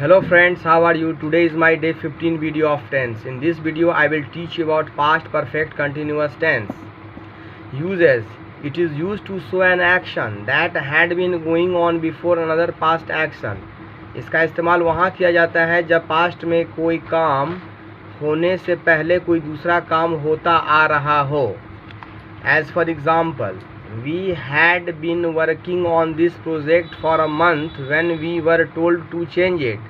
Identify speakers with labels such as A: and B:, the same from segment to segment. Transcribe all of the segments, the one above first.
A: Hello friends, how are you? Today is my day 15 video of tense. In this video I will teach you about past perfect continuous tense. Uses: it is used to show an action that had been going on before another past action. इसका इस्तेमाल वहाँ किया जाता है जब past में कोई काम होने से पहले कोई दूसरा काम होता आ रहा हो. As for example, we had been working on this project for a month when we were told to change it.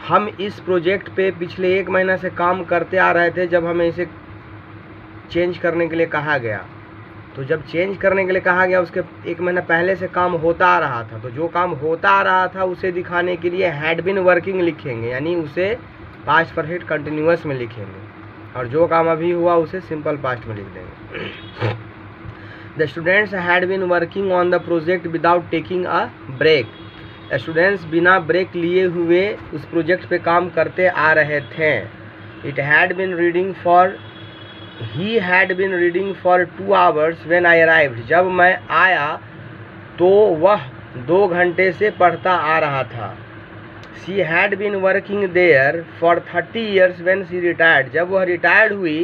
A: हम इस प्रोजेक्ट पे पिछले 1 महीना से काम करते आ रहे थे जब हमें इसे चेंज करने के लिए कहा गया. तो जब चेंज करने के लिए कहा गया उसके 1 महीना पहले से काम होता आ रहा था. तो जो काम होता आ रहा था उसे दिखाने के लिए हैड बीन वर्किंग लिखेंगे, यानी उसे पास्ट परफेक्ट कंटिन्यूअस में लिखेंगे, और जो काम अभी हुआ उसे सिंपल पास्ट में लिख देंगे. The students had been working on the project without taking a break. Students बिना ब्रेक लिए हुए उस प्रोजेक्ट पे काम करते आ रहे थे. It had been reading for he had been reading for 2 hours when I arrived. जब मैं आया तो वह 2 घंटे से पढ़ता आ रहा था. She had been working there for 30 years when she retired. जब वह रिटायर्ड हुई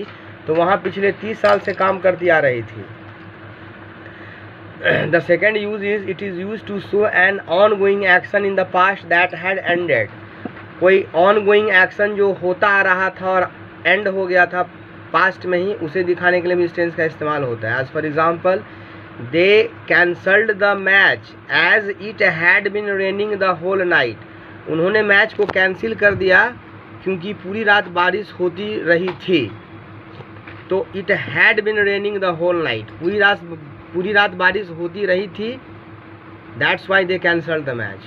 A: तो वहाँ पिछले 30 साल से काम करती आ रही थी. The second use is it is used to show an ongoing action in the past that had ended. कोई ongoing action जो होता आ रहा था और end हो गया था पास्ट में ही, उसे दिखाने के लिए भी इस टेंस का इस्तेमाल होता है. As for example, they cancelled the match as it had been raining the whole night. उन्होंने मैच को कैंसिल कर दिया क्योंकि पूरी रात बारिश होती रही थी. तो it had been raining the whole night, पूरी रात बारिश होती रही थी. That's why they cancelled the match.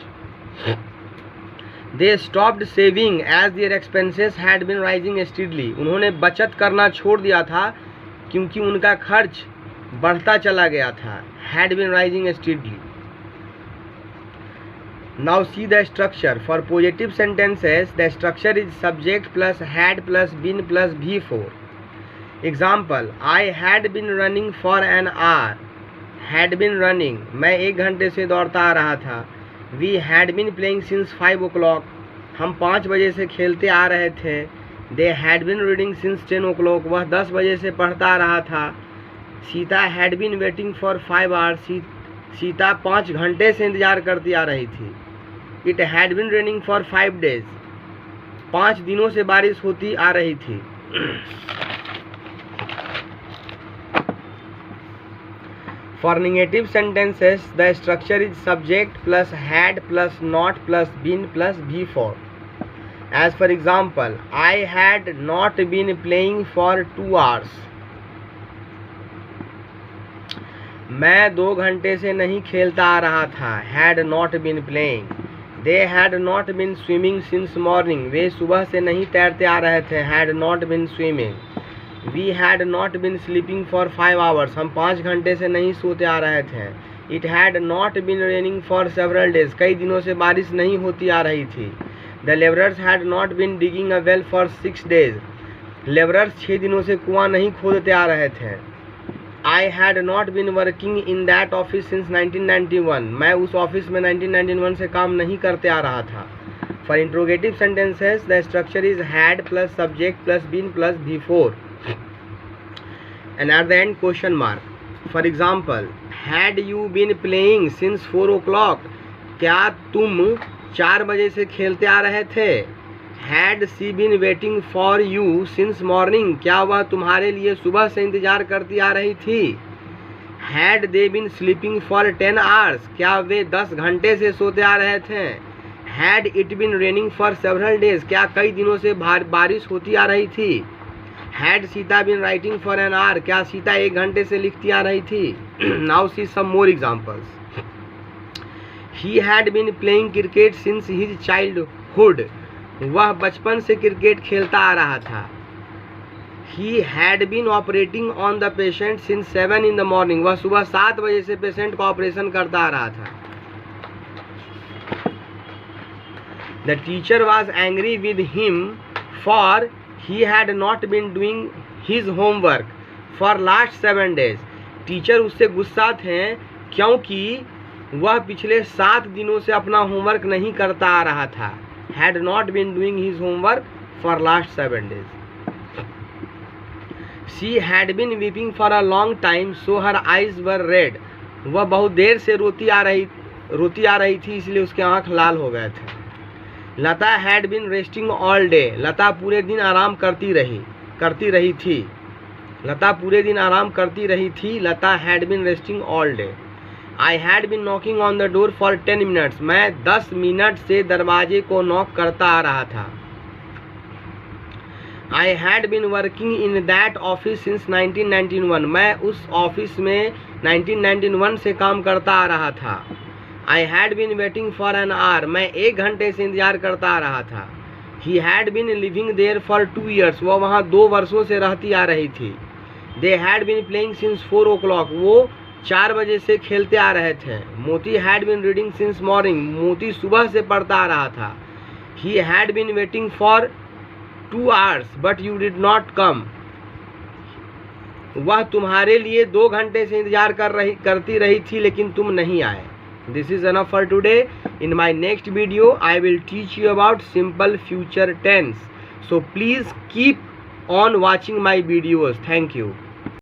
A: They stopped saving as their expenses had been rising steadily. उन्होंने बचत करना छोड़ दिया था क्योंकि उनका खर्च बढ़ता चला गया था. Had been rising steadily. Now see the structure. For positive sentences, the structure is subject plus had plus been plus before. Example: I had been running for an hour. Had been running, मैं 1 घंटे से दौड़ता आ रहा था. We had been playing since 5 o'clock. हम 5 बजे से खेलते आ रहे थे. They had been reading since 10 o'clock. वह 10 बजे से पढ़ता आ रहा था. Sita had been waiting for 5 hours. Sita 5 घंटे से इंतजार करती आ रही थी. It had been raining for 5 days. 5 दिनों से बारिश होती आ रही थी. For negative sentences, the structure is subject plus had plus not plus been plus before. As for example, I had not been playing for 2 hours. मैं 2 घंटे से नहीं खेलता आ रहा था. Had not been playing. They had not been swimming since morning. वे सुबह से नहीं तैरते आ रहे थे. Had not been swimming. We had not been sleeping for 5 hours. हम 5 घंटे से नहीं सोते आ रहे थे. It had not been raining for several days. कई दिनों से बारिश नहीं होती आ रही थी. The laborers had not been digging a well for 6 days. Laborers 6 दिनों से कुआं नहीं खोदते आ रहे थे. I had not been working in that office since 1991. मैं उस ऑफिस में 1991 से काम नहीं करते आ रहा था. For interrogative sentences, the structure is had plus subject plus been plus before. And at the end question mark. For example, had you been playing since 4 o'clock? क्या तुम 4 बजे से खेलते आ रहे थे? Had she been waiting for you since morning? क्या वह तुम्हारे लिए सुबह से इंतजार करती आ रही थी? Had they been sleeping for 10 hours? क्या वे 10 घंटे से सोते आ रहे थे? Had it been raining for several days? क्या कई दिनों से बारिश होती आ रही थी? Had Sita been writing for an hour? क्या सीता 1 घंटे से लिखती आ रही थी? Now see some more examples. He had been playing cricket since his childhood. वह बचपन से क्रिकेट खेलता आ रहा था. He had been operating on the patient since 7 in the morning. वह सुबह 7 बजे से पेशेंट का ऑपरेशन करता आ रहा था. The teacher was angry with him for he had not been doing his homework for last 7 days. Teacher उससे गुस्सा थे क्योंकि वह पिछले 7 दिनों से अपना होमवर्क नहीं करता आ रहा था. Had not been doing his homework for last 7 days. She had been weeping for a long time, so her eyes were red. वह बहुत देर से रोती आ रही थी, इसलिए उसके आँख लाल हो गए थे. Lata had been resting all day. Lata पूरे दिन आराम करती रही थी. लता पूरे दिन आराम करती रही थी. Lata had been resting all day. I had been knocking on the door for 10 minutes. मैं 10 मिनट से दरवाजे को नॉक करता आ रहा था. I had been working in that office since 1991. मैं उस ऑफिस में 1991 से काम करता आ रहा था. I had been waiting for an hour. मैं 1 घंटे से इंतजार करता आ रहा था. He had been living there for 2 years. वह वहाँ 2 वर्षों से रहती आ रही थी. They had been playing since 4 o'clock. वो 4 बजे से खेलते आ रहे थे. मोती had been reading since morning. मोती सुबह से पढ़ता आ रहा था. He had been waiting for 2 hours but you did not come. वह तुम्हारे लिए 2 घंटे से इंतजार करती रही थी, लेकिन तुम नहीं आए. This is enough for today. In my next video I will teach you about simple future tense. So please keep on watching my videos. Thank you.